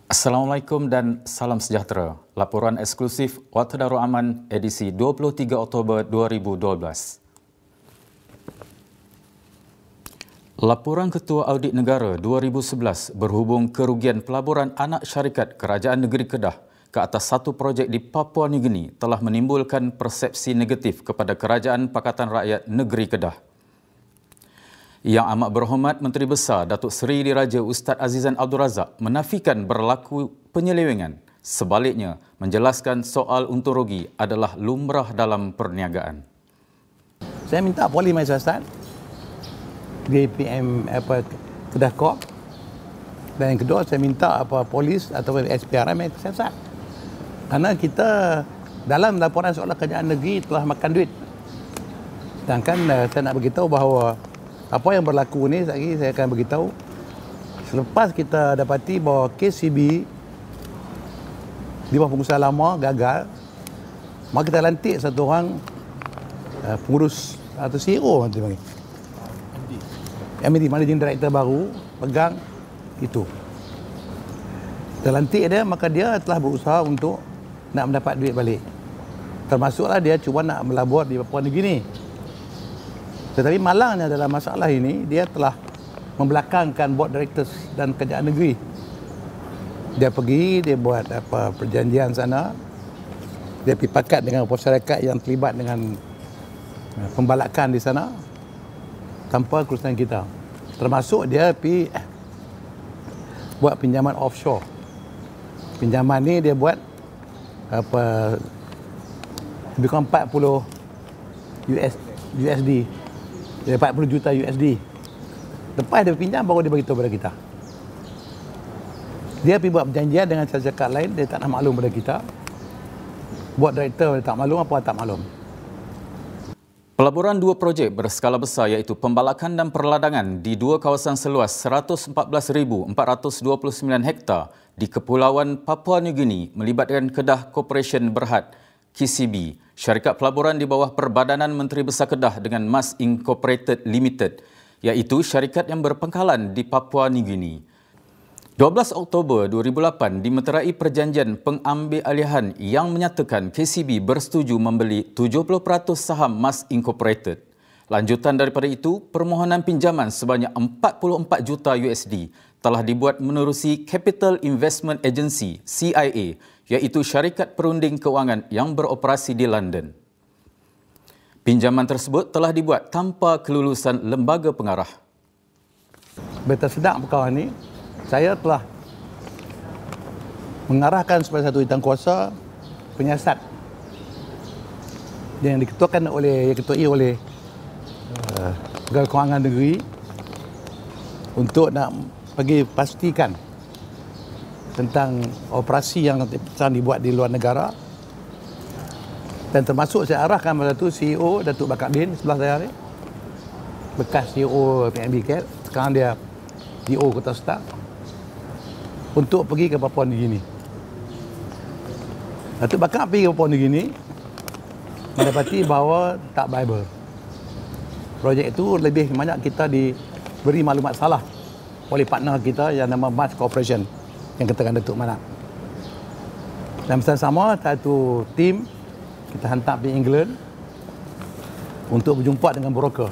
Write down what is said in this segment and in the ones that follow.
Assalamualaikum dan salam sejahtera. Laporan eksklusif Warta Darul Aman edisi 23 Oktober 2012. Laporan Ketua Audit Negara 2011 berhubung kerugian pelaburan anak syarikat Kerajaan Negeri Kedah ke atas satu projek di Papua New Guinea telah menimbulkan persepsi negatif kepada Kerajaan Pakatan Rakyat Negeri Kedah. Yang Amat Berhormat Menteri Besar Datuk Seri Diraja Ustaz Azizan Abdul Razak menafikan berlaku penyelewengan. Sebaliknya, menjelaskan soal untung rugi adalah lumrah dalam perniagaan. Saya minta Poli Mai Siasat, DPM Kedah Corp, dan yang kedua saya minta polis atau SPRM Mai Siasat. Karena kita dalam laporan soal kerajaan negeri telah makan duit. Sedangkan saya nak beritahu bahawa apa yang berlaku ni, saya akan beritahu. Selepas kita dapati bahawa KCB di bawah pengusaha lama gagal, maka kita lantik satu orang pengurus atau CEO nanti panggil. MD, Managing Director baru, pegang itu. Kita lantik dia, maka dia telah berusaha untuk nak mendapat duit balik. Termasuklah dia cuba nak melabur di Papua New Guinea. Tetapi malangnya dalam masalah ini, dia telah membelakangkan board directors dan kerajaan negeri. Dia pergi, dia buat perjanjian sana. Dia pergi pakat dengan masyarakat yang terlibat dengan pembalakan di sana tanpa kerusakan kita. Termasuk dia pergi buat pinjaman offshore. Pinjaman ni dia buat lebih kurang 40 USD. 40 juta USD. Lepas dia pinjam, baru dia beritahu kepada kita. Dia pergi buat perjanjian dengan syarikat lain, dia tak nak maklum pada kita. Buat director dia tak maklum, apa tak maklum. Pelaburan dua projek berskala besar iaitu pembalakan dan perladangan di dua kawasan seluas 114,429 hektar di Kepulauan Papua New Guinea melibatkan Kedah Corporation Berhad, KCB, syarikat pelaburan di bawah Perbadanan Menteri Besar Kedah dengan Mas Incorporated Limited, iaitu syarikat yang berpangkalan di Papua New Guinea. 12 Oktober 2008 dimeterai perjanjian pengambilalihan yang menyatakan KCB bersetuju membeli 70% saham Mas Incorporated. Lanjutan daripada itu, permohonan pinjaman sebanyak 44 juta USD telah dibuat menerusi Capital Investment Agency, CIA, iaitu syarikat perunding kewangan yang beroperasi di London. Pinjaman tersebut telah dibuat tanpa kelulusan lembaga pengarah. Betul sedang perkara ini, saya telah mengarahkan supaya satu intankuasa penyiasat yang diketuakan oleh Pegawai Kewangan Negeri untuk nak pergi pastikan tentang operasi yang sedang dibuat di luar negara. Dan termasuk saya arahkan pada tu CEO Datuk Bakar Bin sebelah saya ni, bekas CEO PNB KL, sekarang dia CEO Kota Star, untuk pergi ke Papua New Guinea. Datuk Bakar pergi ke Papua New Guinea, mendapati bahawa tak viable. Projek itu lebih banyak kita diberi maklumat salah oleh partner kita yang nama Mas Corporation yang katakan Datuk Manap. Dan bersama-sama satu tim kita hantar pergi England untuk berjumpa dengan broker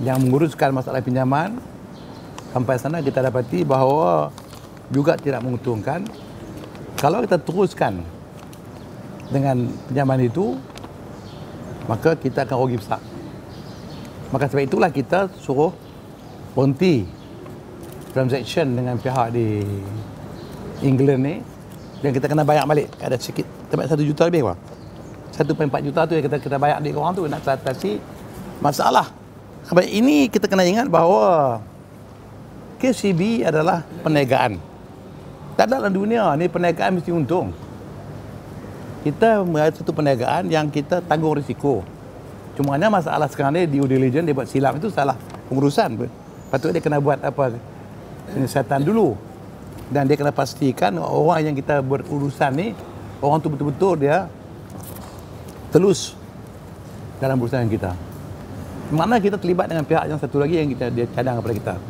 yang menguruskan masalah pinjaman. Sampai sana kita dapati bahawa juga tidak menguntungkan. Kalau kita teruskan dengan pinjaman itu, maka kita akan rugi besar. Maka sebab itulah kita suruh berhenti transaction dengan pihak di England ni, dan kita kena bayar balik. Ada sikit, sampai 1 juta lebih apa? 1.4 juta tu yang kita bayar di orang tu nak atasi masalah. Sebab ini kita kena ingat bahawa KCB adalah perniagaan. Tak dalam dunia ni perniagaan mesti untung. Kita ada satu perniagaan yang kita tanggung risiko. Cuma hanya masalah sekarang ni due diligence dia buat silap, itu salah pengurusan. Patut dia kena buat penyiasatan dulu, dan dia kena pastikan orang yang kita berurusan ni, orang tu betul-betul dia telus dalam urusan kita. Mana kita terlibat dengan pihak yang satu lagi yang dia cadang kepada kita.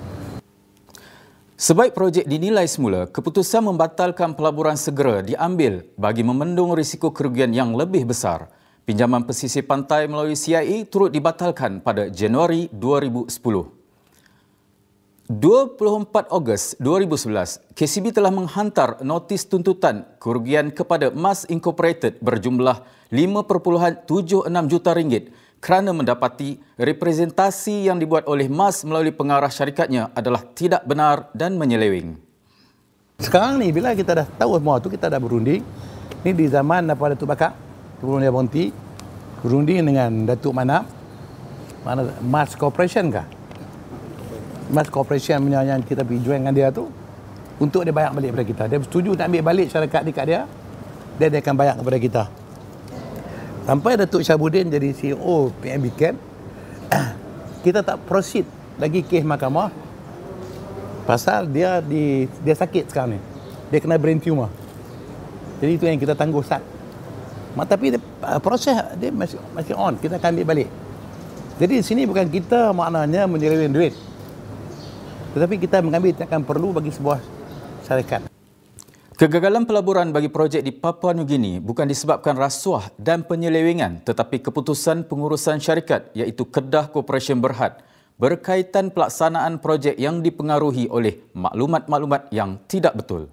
Sebaik projek dinilai semula, keputusan membatalkan pelaburan segera diambil bagi memendung risiko kerugian yang lebih besar. Pinjaman pesisir pantai melalui CIA turut dibatalkan pada Januari 2010. 24 Ogos 2011, KCB telah menghantar notis tuntutan kerugian kepada MAS Incorporated berjumlah 5.76 juta ringgit kerana mendapati representasi yang dibuat oleh MAS melalui pengarah syarikatnya adalah tidak benar dan menyeleweng. Sekarang ni bila kita dah tahu semua tu, kita dah berunding. Ni di zaman daripada Datuk Bakar, Gubernur Dia Bonti, berunding dengan Datuk Manap, mana MAS Corporation kah? MAS Corporation yang kita pergi join dengan dia tu untuk dia bayar balik kepada kita. Dia setuju nak ambil balik syarikat dekat dia, dia akan bayar kepada kita. Sampai Datuk Syabuddin jadi CEO PNB Camp, kita tak proceed lagi kes mahkamah pasal dia sakit sekarang ni. Dia kena brain tumor. Jadi itu yang kita tangguh start. Tapi proses dia masih on, kita akan ambil balik. Jadi di sini bukan kita maknanya menyeleweng duit, tetapi kita mengambil tindakan perlu bagi sebuah syarikat. Kegagalan pelaburan bagi projek di Papua New Guinea bukan disebabkan rasuah dan penyelewengan, tetapi keputusan pengurusan syarikat iaitu Kedah Corporation Berhad berkaitan pelaksanaan projek yang dipengaruhi oleh maklumat-maklumat yang tidak betul.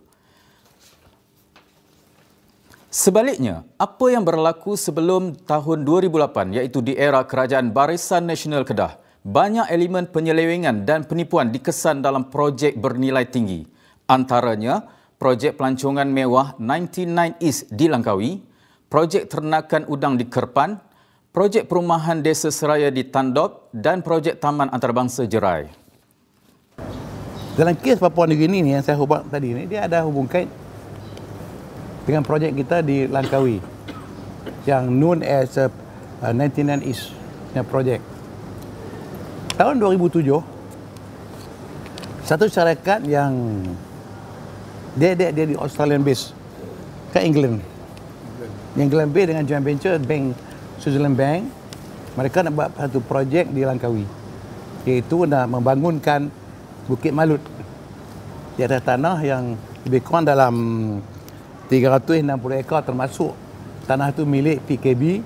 Sebaliknya, apa yang berlaku sebelum tahun 2008 iaitu di era Kerajaan Barisan Nasional Kedah, banyak elemen penyelewengan dan penipuan dikesan dalam projek bernilai tinggi. Antaranya, projek pelancongan mewah 99 East di Langkawi, projek ternakan udang di Kerpan, projek perumahan desa seraya di Tandop dan projek taman antarabangsa Jerai. Dalam kes Papua New Guinea ni yang saya hubung tadi ni, dia ada hubung kait dengan projek kita di Langkawi yang known as 99 East projek. Tahun 2007, satu syarikat yang dia di Australian base ke England base dengan joint venture Bank Switzerland Bank, mereka nak buat satu projek di Langkawi, iaitu nak membangunkan Bukit Malut di atas tanah yang lebih kurang dalam 360 ekar, termasuk tanah itu milik PKB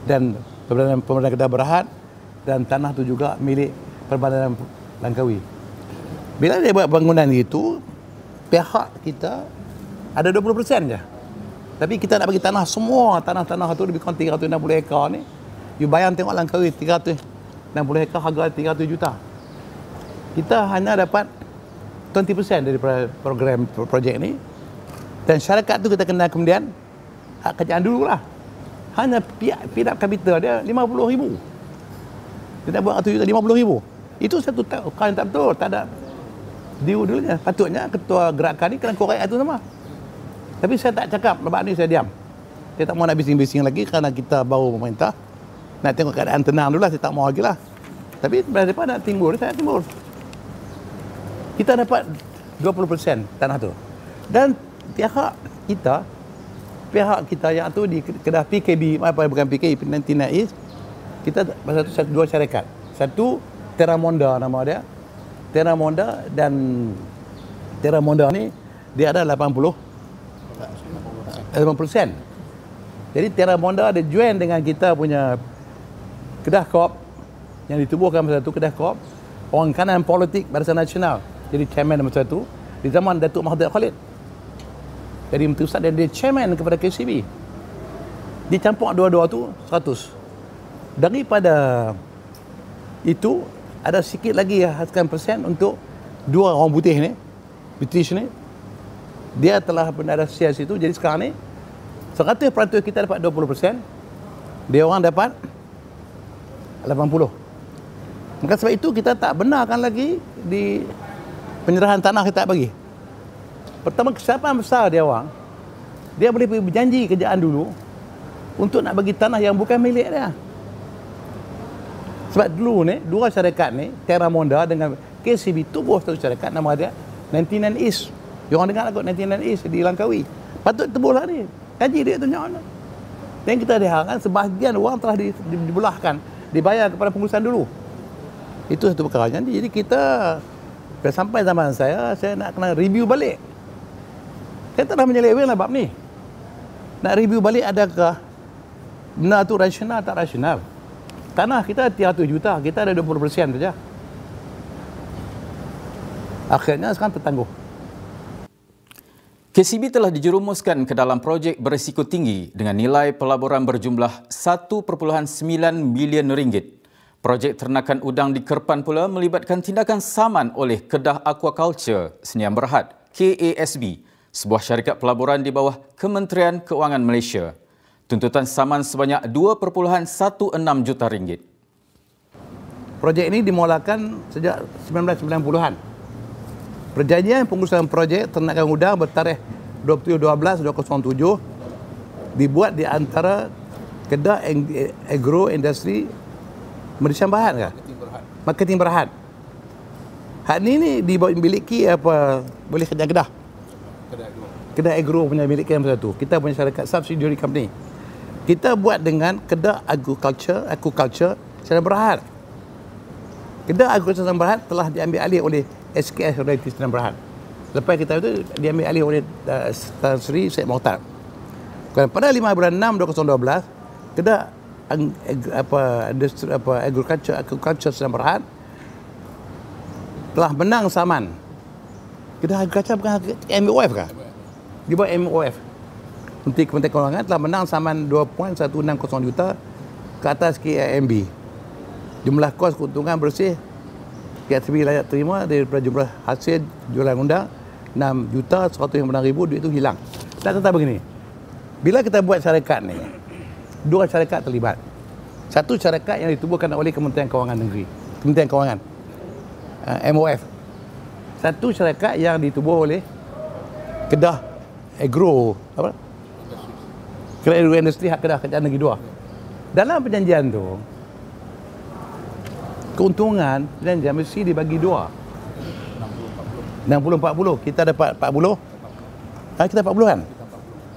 dan Perbadanan Kedah Berhad, dan tanah itu juga milik Perbadanan Langkawi. Bila dia buat bangunan itu, pihak kita ada 20% je. Tapi kita nak bagi tanah semua, tanah-tanah itu lebih kurang 360 ekar ni. You bayang tengok Langkawi 360 ekar harga 300 juta. Kita hanya dapat 20% dari program projek ni. Dan syarikat tu kita kena kemudian hak kerjaan dululah. Hanya paid up capital dia 50,000. Dia nak buat 1 juta 50,000. Itu satu kan tak betul, tak ada deal dulunya. Patutnya ketua gerakan ni kena korek itu nama. Tapi saya tak cakap, lepas ni saya diam. Saya tak mau nak bising-bising lagi kerana kita baru pemerintah. Nak tengok keadaan tenang dulu lah, saya tak mau lagi lah. Tapi daripada nak timbul, saya timbul. Kita dapat 20% tanah tu. Dan pihak kita yang tu di Kedah PKB, bukan PKB, 99 East, kita satu dua syarikat. Satu Terramonda nama dia. Terramonda ni dia ada 80%. Jadi Terramonda ada join dengan kita punya Kedah Corp yang ditubuhkan masa itu, Kedah Corp, orang kanan politik Barisan Nasional. Jadi chairman masa itu di zaman Datuk Mahathir Khalid. Jadi Menteri Ustaz dan dia chairman kepada KCB. Dicampur dua-dua tu 100. Daripada itu ada sikit lagi haskan persen untuk dua orang putih ni, British ni. Dia telah bernegosiasi itu. Jadi sekarang ni 100% kita dapat 20%, dia orang dapat 80%. Maka sebab itu kita tak benarkan lagi di penyerahan tanah kita tak bagi. Pertama, kesiapan besar dia orang, dia boleh berjanji kerjaan dulu untuk nak bagi tanah yang bukan milik dia. Sebab dulu ni, dua syarikat ni, Terramonda dengan KCB, tubuh satu syarikat nama dia 99 East. Dia orang dengar lagu 99 East di Langkawi. Patut tubuh lah ni. Kaji dia tu nyawa. Dan kita diharapkan sebahagian orang telah dibelahkan, dibayar kepada pengurusan dulu. Itu satu perkara. Jadi kita Dan sampai zaman saya nak kena review balik. Saya tak dah menyeleweng lah bab ni. Nak review balik adakah benar tu rasional tak rasional. Tanah kita 300 juta, kita ada 20% saja. Akhirnya sekarang tertangguh. KCB telah dijerumuskan ke dalam projek berisiko tinggi dengan nilai pelaburan berjumlah 1.9 bilion ringgit. Projek ternakan udang di Kerpan pula melibatkan tindakan saman oleh Kedah Aquaculture Sdn Bhd KASB, sebuah syarikat pelaburan di bawah Kementerian Keuangan Malaysia. Tuntutan saman sebanyak 2.16 juta ringgit. Projek ini dimulakan sejak 1990-an. Perjanjian pengurusan projek ternakan udang bertarikh 20.12.2007 dibuat di antara Kedah Agro Industri Malaysia Berhad ke? Marketing Berhad. Hak ni dimiliki boleh kerja Kedah. Kedah Agro punya miliki yang satu. Kita punya syarikat subsidiary company. Kita buat dengan Kedah Aquaculture Sdn Bhd. Kedah Aquaculture Sdn Bhd telah diambil alih oleh SKS Realty Sdn Bhd. Lepas kita itu diambil alih oleh Tan Sri Syed Mohtar. Pada 5 bulan 6 2012, Kedah Aquaculture Sdn Bhd telah menang saman. Kedah Aquaculture bukan MOF kah? Di bawah MOF. Menteri Kementerian Keuangan telah menang saman 2.160 juta ke atas KIMB. Jumlah kos keuntungan bersih KSB layak terima daripada jumlah hasil jualan undang 6,156,000, duit itu hilang. Tak kata begini, bila kita buat syarikat ni, dua syarikat terlibat. Satu syarikat yang ditubuhkan oleh Kementerian Keuangan Negeri, Kementerian Keuangan, MOF. Satu syarikat yang ditubuh oleh Kedah Agro, Kedah Agro Industri Hak Kedah Kerajaan Negeri 2. Dalam perjanjian tu, keuntungan perjanjian mesti dibagi dua. 60-40. Kita dapat 40. Kita 40 kan?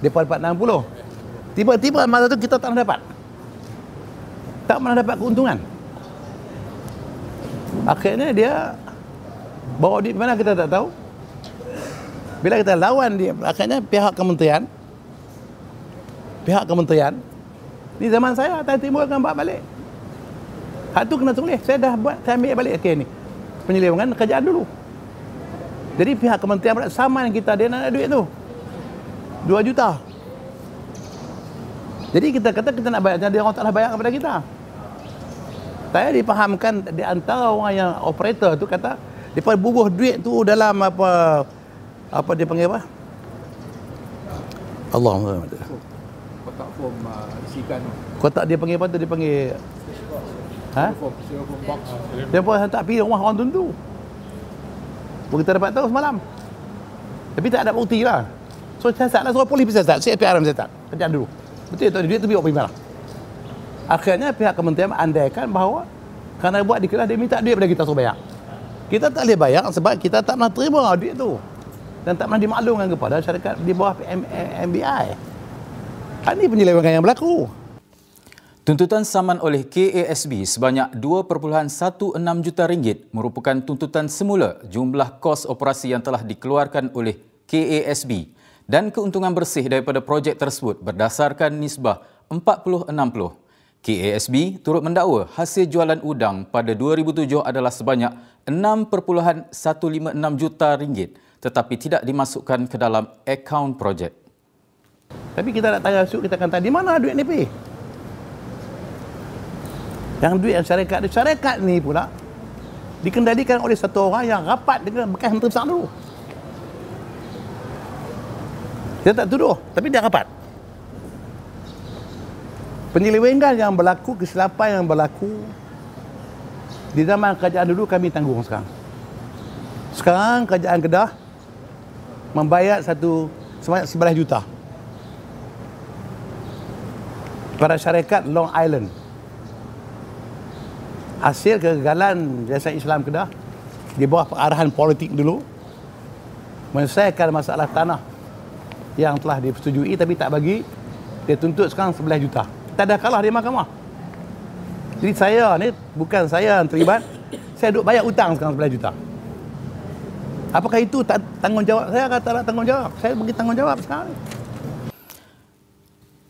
Mereka dapat 60. Tiba-tiba masa tu kita tak dapat. Tak pernah dapat keuntungan. Akhirnya dia bawa duit mana kita tak tahu. Bila kita lawan dia, akhirnya pihak kementerian ni zaman saya tak timbulkan bab balik. Hak tu kena tulis. Saya dah buat, saya ambil balik ni. Penyelewengan kerajaan dulu. Jadi pihak kementerian berat saman kita, dia nak duit tu 2 juta. Jadi kita kata kita nak bayar, dia orang tak nak bayar kepada kita. Saya dipahamkan di antara orang yang operator tu kata dia bubuh duit tu dalam apa dia panggil apa? Allahumma kotak form isikan. Kotak dia panggil apa tu? Dia panggil dia pun tak pilih rumah orang tentu. Kita dapat tahu semalam. Tapi tak ada bukti lah. So siasat lah, suruh polis siasat, CPR siasat. Kerjaan dulu. Betul tak? Duit tu biar pergi mana. Akhirnya pihak kementerian andaikan bahawa kerana buat di Kedah, dia minta duit pada kita suruh bayar. Kita tak boleh bayar sebab kita tak pernah terima duit tu. Dan tak pernah dimaklumkan kepada syarikat di bawah MBI. Ini penyelewengan yang berlaku. Tuntutan saman oleh KASB sebanyak 2.16 juta ringgit merupakan tuntutan semula jumlah kos operasi yang telah dikeluarkan oleh KASB dan keuntungan bersih daripada projek tersebut berdasarkan nisbah 40-60. KASB turut mendakwa hasil jualan udang pada 2007 adalah sebanyak 6.156 juta ringgit tetapi tidak dimasukkan ke dalam akaun projek. Tapi kita nak tanya kita akan tanya di mana duit ni pergi? Yang duit yang syarikat ni pula dikendalikan oleh satu orang yang rapat dengan bekas Menteri Besar dulu. Dia tak tuduh, tapi dia rapat. Penyelewengan yang berlaku, kesilapan yang berlaku di zaman kerajaan dulu kami tanggung sekarang. Sekarang kerajaan Kedah membayar sebanyak 11 juta pada syarikat Long Island. Hasil kegagalan Yayasan Islam Kedah di bawah arahan politik dulu menyelesaikan masalah tanah yang telah disetujui tapi tak bagi, dia tuntut sekarang 11 juta. Kita dah kalah di mahkamah. Jadi saya ni, bukan saya yang terlibat, saya duk bayar hutang sekarang 11 juta. Apakah itu tanggungjawab? Saya kata tak tanggungjawab. Saya bagi tanggungjawab sekarang.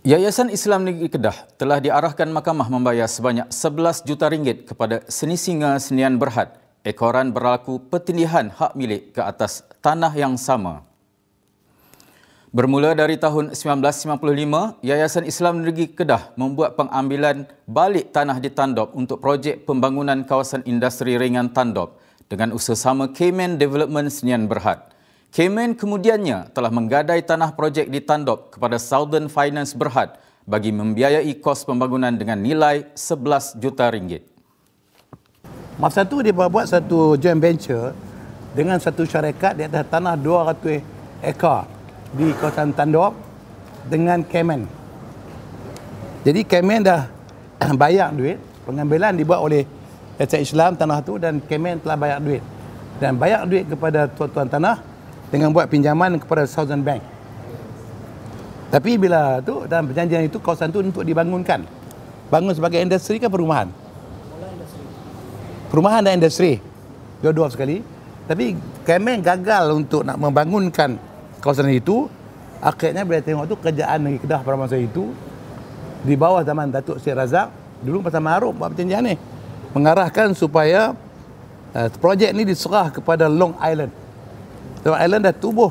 Yayasan Islam Negeri Kedah telah diarahkan mahkamah membayar sebanyak 11 juta ringgit kepada Seni Singa Senian Berhad ekoran berlaku pertindihan hak milik ke atas tanah yang sama. Bermula dari tahun 1955, Yayasan Islam Negeri Kedah membuat pengambilan balik tanah di Tandop untuk projek pembangunan kawasan industri ringan Tandop dengan usaha Cayman Development Senian Berhad. Cayman kemudiannya telah menggadai tanah projek di Tandop kepada Southern Finance Berhad bagi membiayai kos pembangunan dengan nilai 11 juta ringgit. Masa itu dia buat satu joint venture dengan satu syarikat di atas tanah 200 ekar di kawasan Tandop dengan Cayman. Jadi Cayman dah bayar duit, pengambilan dibuat oleh Yayasan Islam tanah tu dan Cayman telah bayar duit. Dan bayar duit kepada tuan-tuan tanah dengan buat pinjaman kepada Southern Bank. Tapi bila tu dalam perjanjian itu kawasan tu untuk dibangunkan. Bangun sebagai industri ke perumahan? Perumahan dan industri. Dua-dua sekali. Tapi Cayman gagal untuk nak membangunkan kawasan itu. Akhirnya bila tengok tu kerajaan Negeri Kedah pada masa itu di bawah zaman Datuk Seri Razak, dulu Pasal Ma'ruf buat perjanjian ni, mengarahkan supaya projek ni diserah kepada Long Island. Long Island dah tubuh,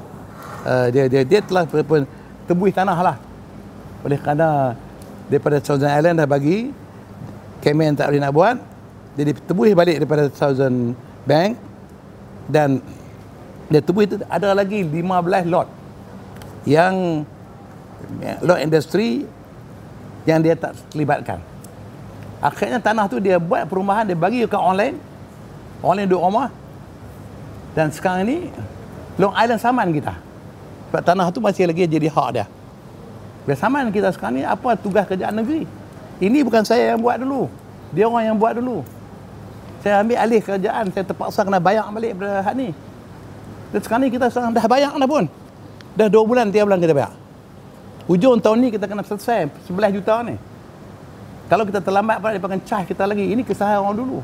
dia telah tebuih tanah lah. Oleh kerana daripada Southern Island dah bagi, Cayman tak boleh nak buat, jadi tebuih balik daripada Southern Bank dan dia tebuih itu ada lagi 15 lot yang lot industri yang dia tak terlibatkan. Akhirnya tanah tu dia buat perumahan, dia bagi ke online duduk rumah. Dan sekarang ni Long Island saman kita. Sebab tanah tu masih lagi jadi hak dia. Bila saman kita sekarang ni, apa tugas kerajaan negeri? Ini bukan saya yang buat dulu, dia orang yang buat dulu. Saya ambil alih kerajaan, saya terpaksa kena bayar balik pada hak ni. Dan sekarang ni kita sekarang dah bayar dah pun. Dah 2 bulan, 3 bulan kita bayar. Hujung tahun ni kita kena selesai 11 juta ni. Kalau kita terlambat pula, dia akan charge kita lagi. Ini kesalahan orang dulu.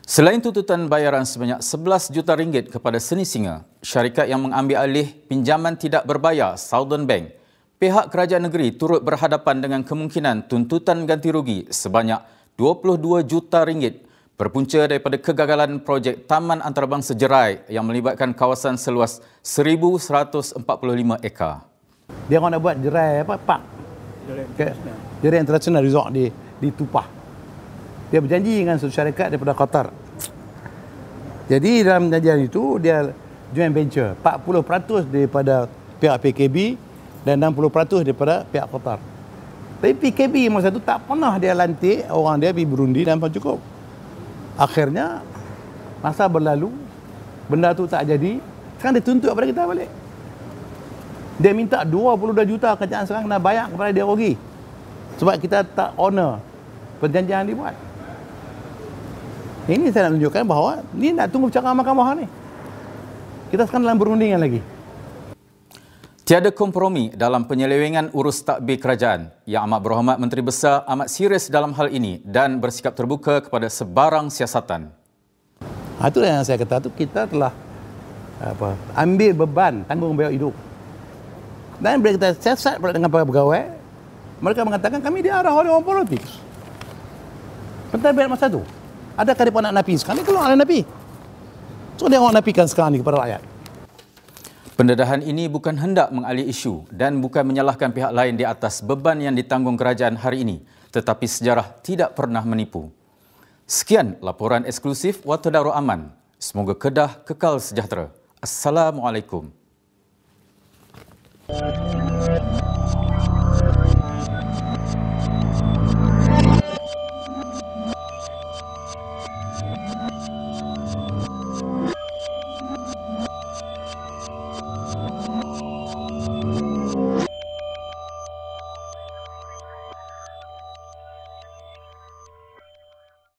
Selain tuntutan bayaran sebanyak 11 juta ringgit kepada Seni Singa, syarikat yang mengambil alih pinjaman tidak berbayar Southern Bank, pihak kerajaan negeri turut berhadapan dengan kemungkinan tuntutan ganti rugi sebanyak 22 juta ringgit berpunca daripada kegagalan projek Taman Antarabangsa Jerai yang melibatkan kawasan seluas 1,145 ekar. Dia orang nak buat Jerai park. Jerai International Resort di Tupah. Dia berjanji dengan satu syarikat daripada Qatar. Jadi dalam perjanjian itu dia joint venture 40% daripada pihak PKB dan 60% daripada pihak Qatar. Tapi PKB masa itu tak pernah dia lantik orang dia pergi berundi dan cukup. Akhirnya masa berlalu, benda tu tak jadi. Sekarang dia tuntut kepada kita balik. Dia minta 22 juta, kerajaan sekarang kena bayar kepada dia rugi. Sebab kita tak honor perjanjian yang dibuat. Ini saya nak tunjukkan bahawa ni nak tunggu cara mahkamah ni. Kita sekarang dalam perundingan lagi. Tiada kompromi dalam penyelewengan urus takbir kerajaan. Yang Amat Berhormat Menteri Besar amat serius dalam hal ini dan bersikap terbuka kepada sebarang siasatan. Itulah yang saya kata tu, kita telah ambil beban tanggung biaya hidup. Dan bila kita siasat pula dengan para pegawai, mereka mengatakan kami diarah oleh orang politik. Pentadbiran masa tu, adakah mereka nak napi? Sekarang ni keluar ada napi. So dia orang napikan sekarang ni kepada rakyat. Pendedahan ini bukan hendak mengalih isu dan bukan menyalahkan pihak lain di atas beban yang ditanggung kerajaan hari ini, tetapi sejarah tidak pernah menipu. Sekian laporan eksklusif Warta Darul Aman. Semoga Kedah kekal sejahtera. Assalamualaikum.